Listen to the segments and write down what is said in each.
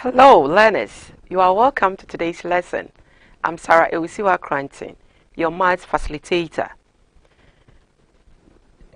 Hello, learners. You are welcome to today's lesson. I'm Sarah Ewisiwa Cranton, your maths facilitator.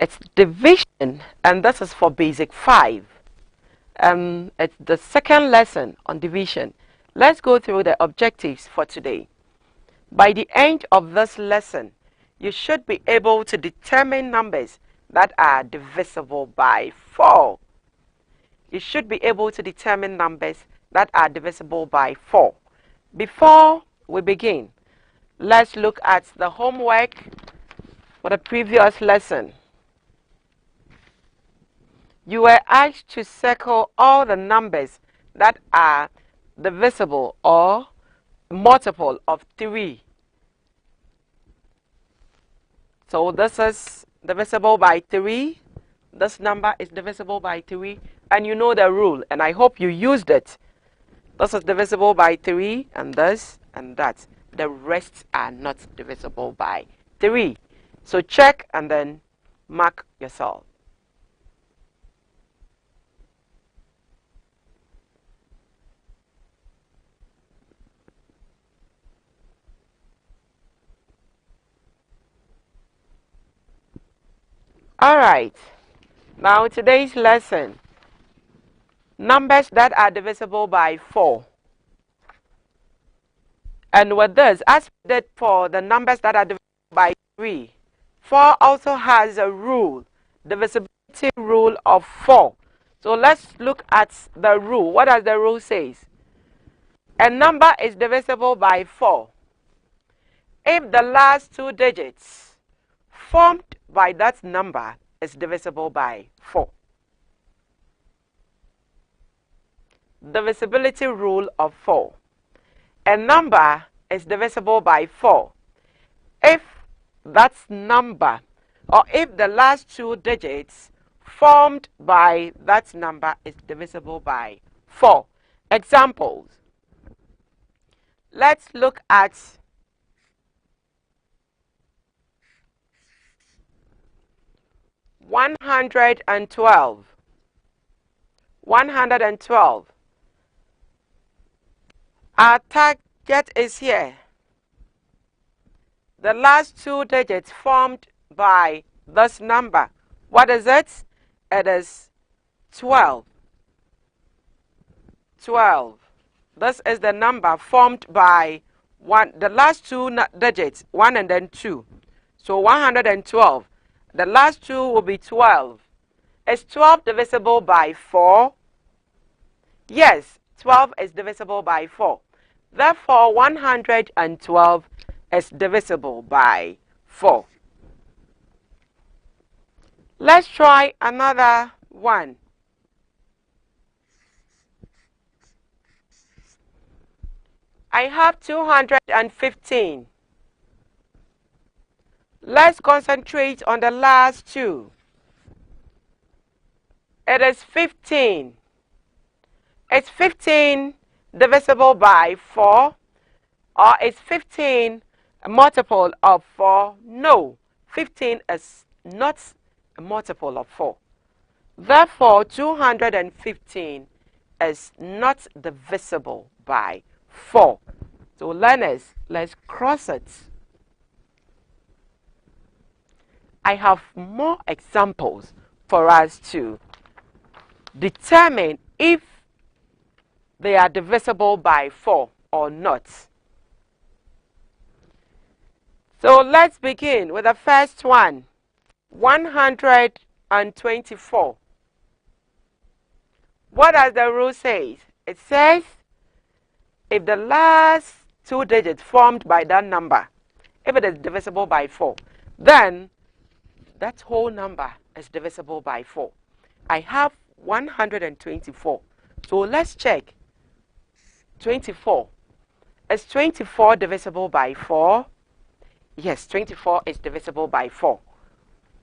It's division, and this is for basic 5. It's the second lesson on division. Let's go through the objectives for today. By the end of this lesson, you should be able to determine numbers that are divisible by 4. You should be able to determine numbers that are divisible by 4. Before we begin, let's look at the homework for the previous lesson. You were asked to circle all the numbers that are divisible or multiple of 3. So this is divisible by 3. This number is divisible by 3. And you know the rule, and I hope you used it. This is divisible by 3, and this, and that. The rest are not divisible by 3. So check and then mark yourself. Alright, now today's lesson. Numbers that are divisible by 4. And with this, as we did for the numbers that are divisible by 3, 4 also has a rule, divisibility rule of 4. So let's look at the rule. What does the rule say? A number is divisible by 4 if the last 2 digits formed by that number is divisible by 4. Divisibility rule of 4. A number is divisible by 4 if that number, or if the last 2 digits formed by that number is divisible by 4. Examples. Let's look at 112. 112. Our target is here. The last 2 digits formed by this number. What is it? It is 12. 12. This is the number formed by the last 2 digits, 1 and then 2. So 112. The last 2 will be 12. Is 12 divisible by 4? Yes, 12 is divisible by 4. Therefore, 112 is divisible by 4. Let's try another one. I have 215. Let's concentrate on the last 2. It is 15. Is 15 divisible by 4? Or is 15 a multiple of 4? No. 15 is not a multiple of 4. Therefore, 215 is not divisible by 4. So learners, let's cross it. I have more examples for us to determine if they are divisible by 4 or not. So let's begin with the first one. 124. What does the rule say? It says if the last 2 digits formed by that number, if it is divisible by 4, then that whole number is divisible by 4. I have 124. So let's check. 24. Is 24 divisible by 4? Yes, 24 is divisible by 4.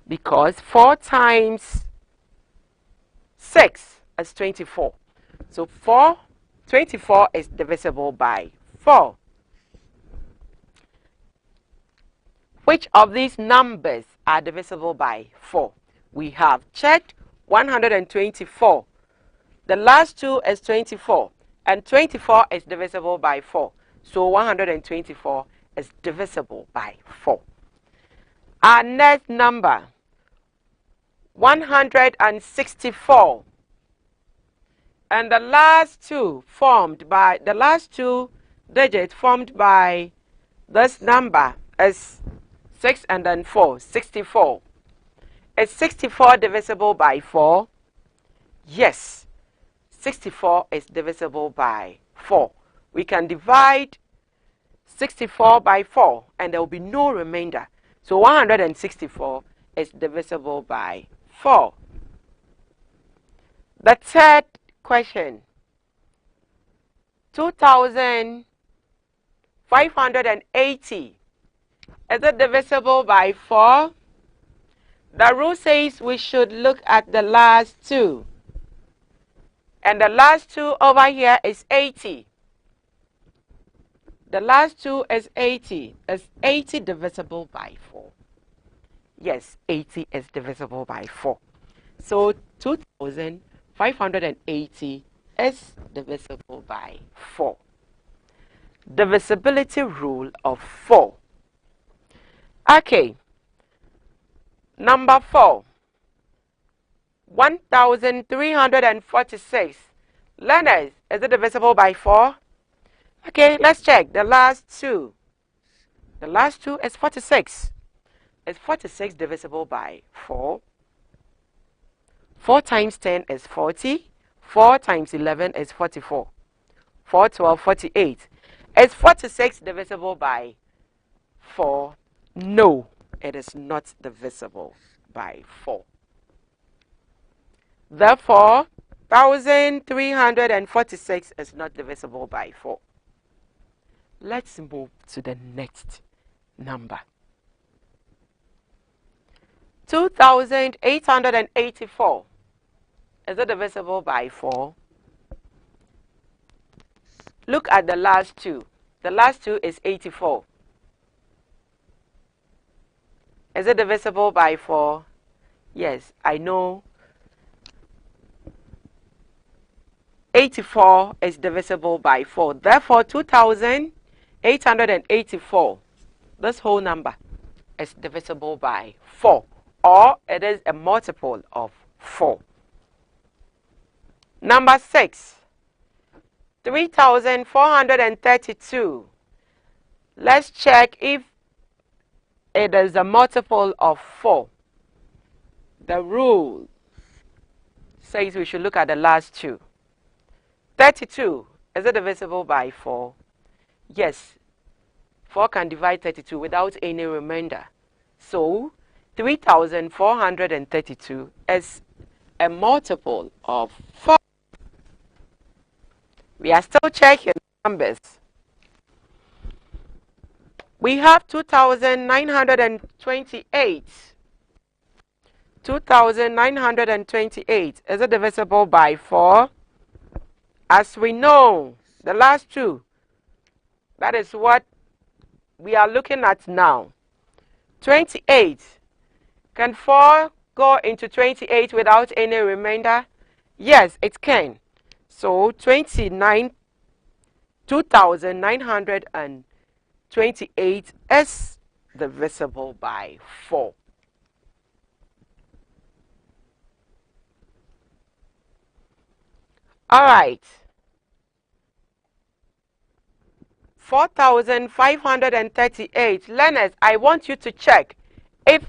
Because 4 times 6 is 24. So 24 is divisible by 4. Which of these numbers are divisible by 4? We have checked 124. The last 2 is 24. And 24 is divisible by 4. So 124 is divisible by 4. Our next number, 164. And the last two digits formed by this number is 6 and then 4, 64. Is 64 divisible by 4? Yes, 64 is divisible by 4. We can divide 64 by 4 and there will be no remainder. So 164 is divisible by 4. The third question, 2,580. Is it divisible by 4? The rule says we should look at the last two. And the last two over here is 80. The last two is 80. Is 80 divisible by 4? Yes, 80 is divisible by 4. So 2,580 is divisible by 4. Divisibility rule of 4. Okay. Number 4. 1,346. Learners, is it divisible by 4? Okay, let's check the last two. The last two is 46. Is 46 divisible by 4? 4 times 10 is 40. 4 times 11 is 44. 4, 12, 48. Is 46 divisible by 4? No, it is not divisible by 4. Therefore, 1,346 is not divisible by 4. Let's move to the next number. 2,884. Is it divisible by 4? Look at the last two. The last two is 84. Is it divisible by 4? Yes, I know. 84 is divisible by 4. Therefore, 2,884, this whole number, is divisible by 4. Or it is a multiple of 4. Number 6. 3,432. Let's check if it is a multiple of 4. The rule says we should look at the last two. 32. Is it divisible by 4? Yes. 4 can divide 32 without any remainder. So 3,432 is a multiple of 4. We are still checking numbers. We have 2,928. 2,928. Is it divisible by 4? As we know, the last two, that is what we are looking at now. 28. Can 4 go into 28 without any remainder? Yes, it can. So 2,928 is divisible by 4. All right. 4,538. Learners, I want you to check if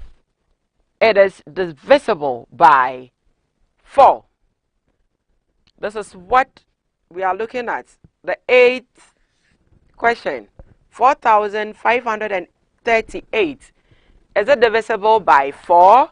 it is divisible by 4. This is what we are looking at. The 8th question. 4,538. Is it divisible by 4?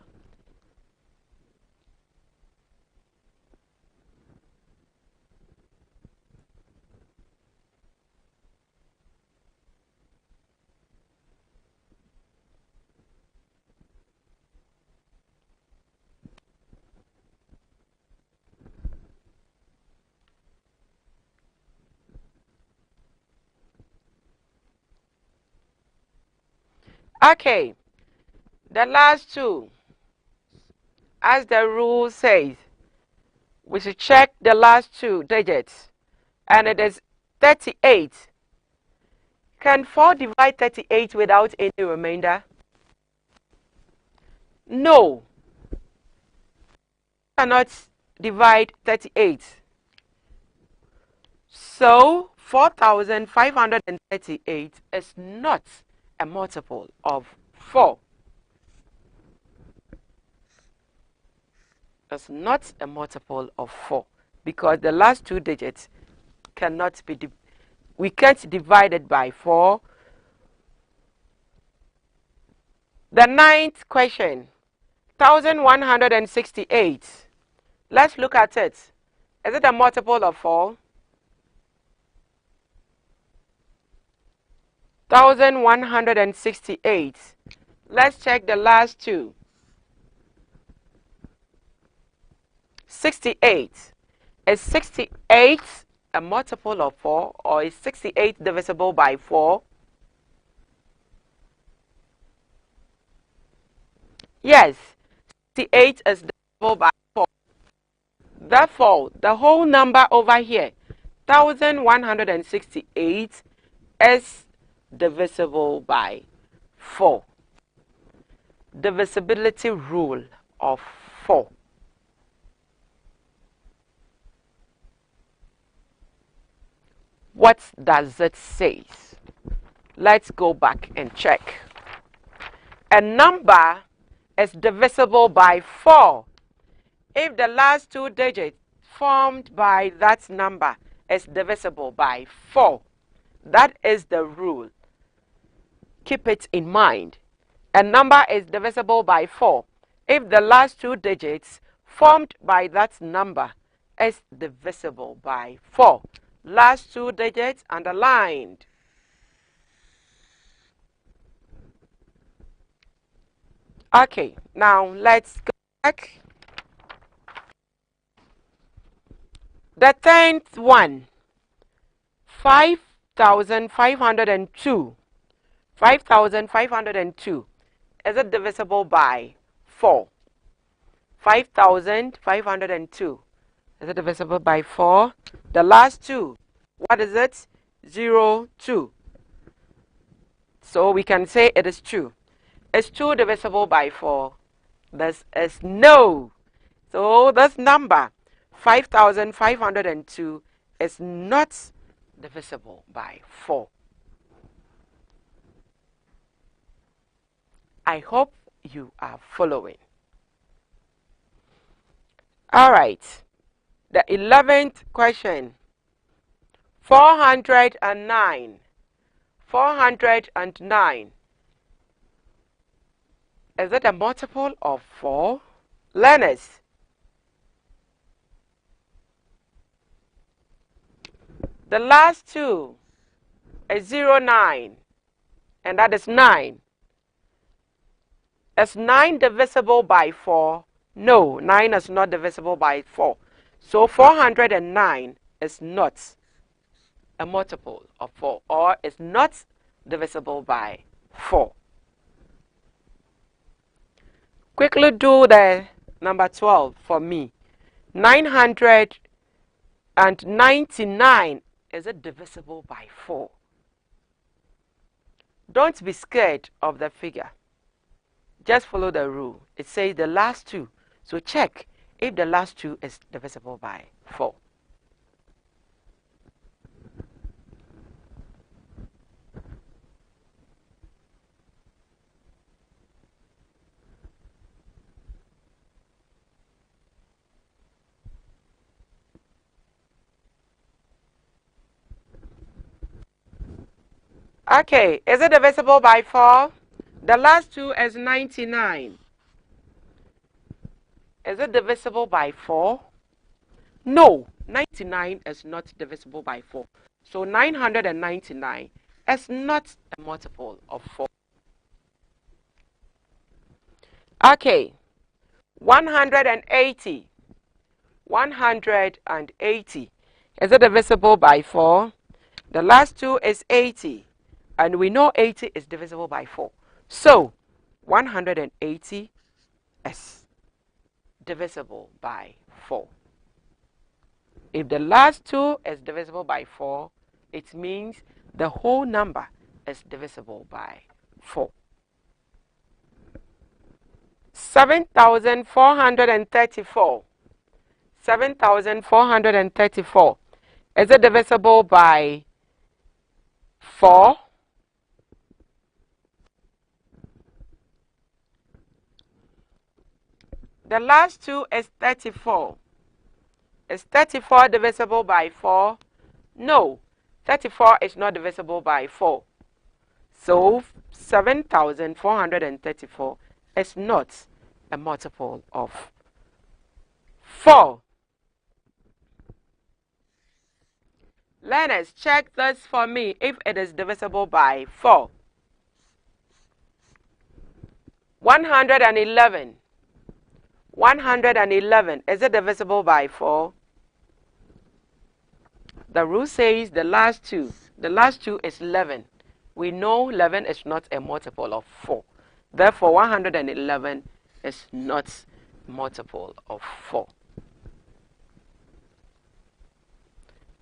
Okay, the last two, as the rule says, we should check the last two digits. and it is 38. Can 4 divide 38 without any remainder? No. Cannot divide 38. So 4,538 is not a multiple of 4. It's not a multiple of 4 because the last two digits cannot be, we can't divide it by 4. The ninth question, 1,168. Let's look at it. Is it a multiple of 4? 1,168. Let's check the last two. 68. Is 68 a multiple of 4, or is 68 divisible by 4? Yes, 68 is divisible by 4. Therefore, the whole number over here, 1,168, is divisible by 4. Divisibility rule of 4. What does it say? Let's go back and check. A number is divisible by 4 if the last two digits formed by that number is divisible by 4. That is the rule. Keep it in mind. A number is divisible by 4 if the last two digits formed by that number is divisible by 4. Last two digits underlined. Okay, now let's go back. The 10th one, 5,502. 5,502. Is it divisible by 4? 5,502. Is it divisible by 4? The last two, what is it? 0, 2. So we can say it is 2. Is 2 divisible by 4? This is no. So this number, 5,502, is not divisible by 4. I hope you are following. All right. The 11th question. 409. 409. Is it a multiple of 4? Learners. The last two is 0, 9. And that is 9. Is 9 divisible by 4? No, 9 is not divisible by 4. So 409 is not a multiple of 4, or is not divisible by 4. Quickly do the number 12 for me. 999, is it divisible by 4? Don't be scared of the figure. Just follow the rule. It says the last two. So check if the last two is divisible by 4. Okay, is it divisible by 4? The last two is 99. Is it divisible by 4? No, 99 is not divisible by 4. So 999 is not a multiple of 4. Okay, 180. 180. Is it divisible by 4? The last two is 80. And we know 80 is divisible by 4. So 180 is divisible by 4. If the last 2 is divisible by 4, it means the whole number is divisible by 4. 7,434. 7,434. Is it divisible by 4? The last 2 is 34. Is 34 divisible by 4? No. 34 is not divisible by 4. So 7,434 is not a multiple of 4. Learners, check this for me if it is divisible by 4. 111. 111. Is it divisible by 4? The rule says the last 2. The last 2 is 11. We know 11 is not a multiple of 4. Therefore, 111 is not a multiple of 4.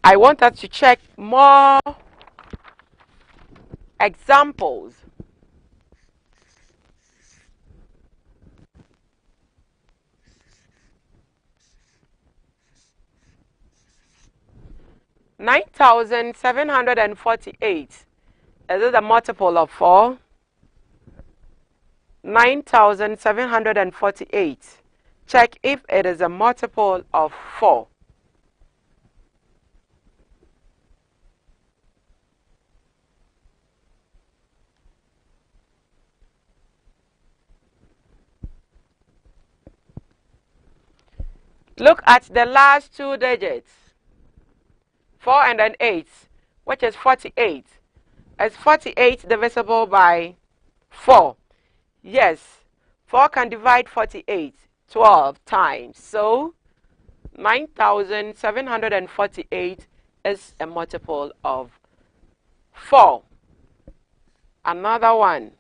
I want us to check more examples. $9,748. Is it a multiple of 4? 9,748. Check if it is a multiple of 4. Look at the last 2 digits. 4 and an 8, which is 48. Is 48 divisible by 4? Yes. 4 can divide 48 12 times. So 9,748 is a multiple of 4. Another one.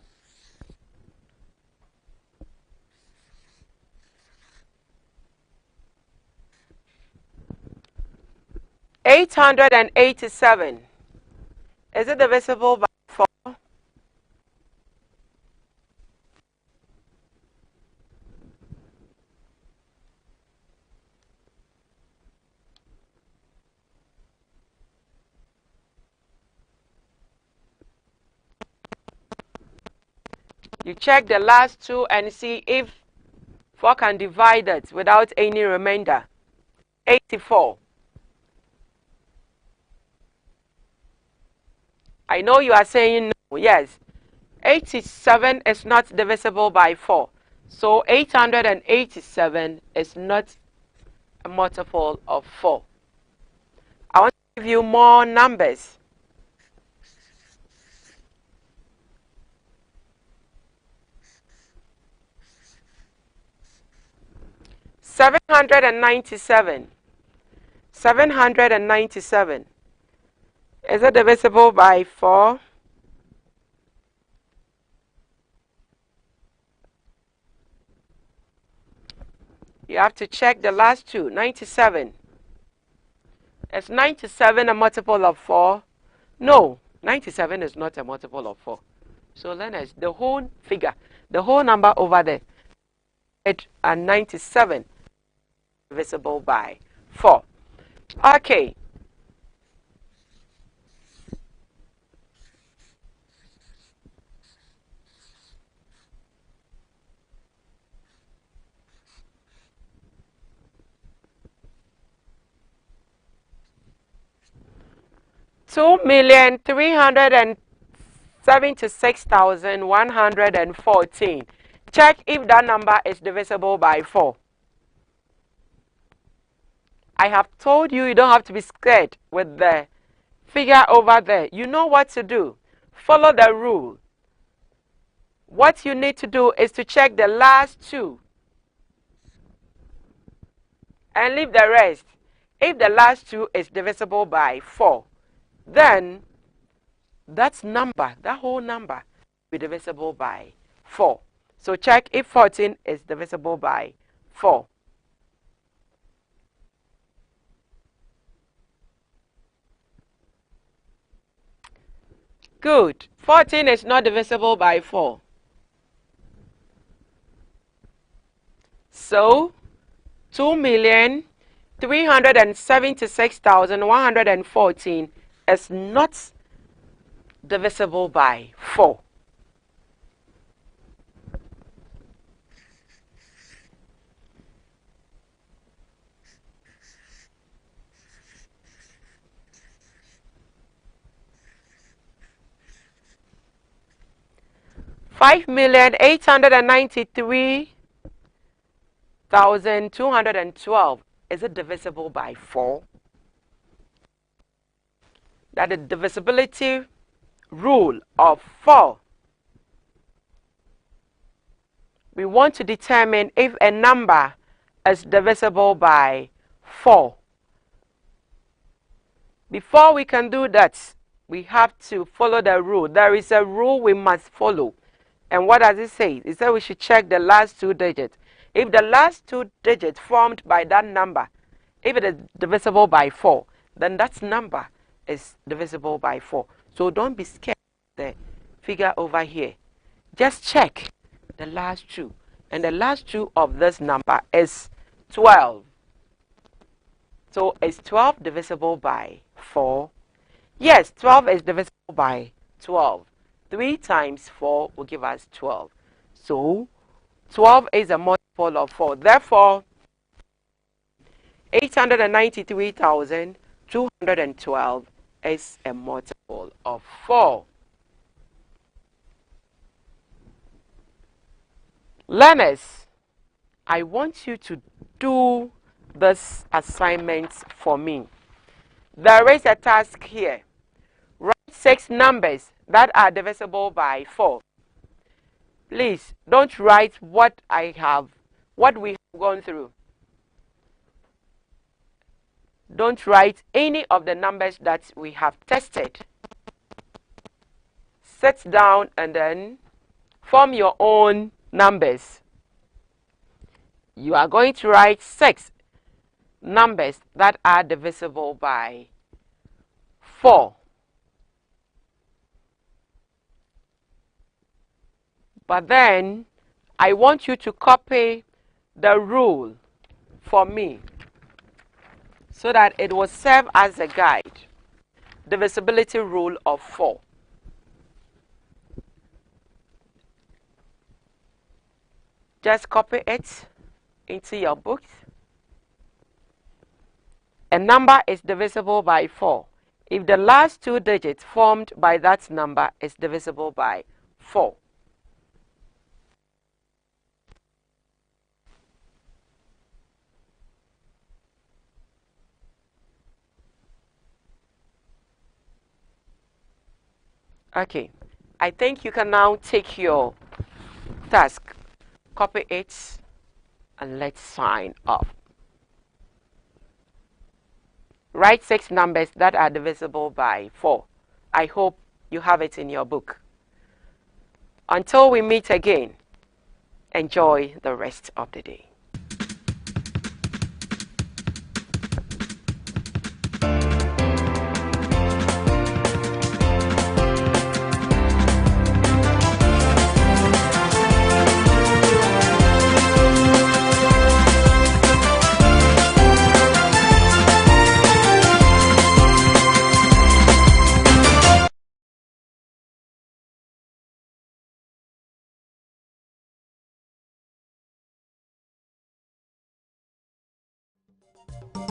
$887. Is it divisible by 4? You check the last 2 and see if 4 can divide it without any remainder. 84. I know you are saying no. Yes. 87 is not divisible by 4. So 887 is not a multiple of 4. I want to give you more numbers. $797. 797. Is it divisible by 4? You have to check the last 2. 97. Is 97 a multiple of 4? No, 97 is not a multiple of 4. So learners, the whole figure, the whole number over there, and 97 divisible by 4. Okay. $2,376,114. Check if that number is divisible by 4. I have told you don't have to be scared with the figure over there. You know what to do. Follow the rule. What you need to do is to check the last 2 and leave the rest. If the last 2 is divisible by 4, then that whole number will be divisible by 4. So check if 14 is divisible by 4. Good. 14 is not divisible by 4. So, 2,376,114 is not divisible by 4. $5,893,212. Is it divisible by 4? That is the divisibility rule of 4. We want to determine if a number is divisible by 4. Before we can do that, we have to follow the rule. There is a rule we must follow. And what does it say? It says we should check the last 2 digits. If the last 2 digits formed by that number, if it is divisible by 4, then that number is divisible by 4. So don't be scared of the figure over here. Just check the last 2. And the last 2 of this number is 12. So is 12 divisible by 4? Yes, 12 is divisible by 12. 3 times 4 will give us 12. So 12 is a multiple of 4. Therefore, 893,212 is a multiple of 4. Learners, I want you to do this assignment for me. There is a task here. Write 6 numbers that are divisible by 4. Please don't write what we have gone through. Don't write any of the numbers that we have tested. Sit down and then form your own numbers. You are going to write 6 numbers that are divisible by 4. But then, I want you to copy the rule for me so that it will serve as a guide. Divisibility rule of 4. Just copy it into your books. A number is divisible by 4 if the last 2 digits formed by that number is divisible by 4. Okay, I think you can now take your task, copy it, and let's sign off. Write 6 numbers that are divisible by 4. I hope you have it in your book. Until we meet again, enjoy the rest of the day.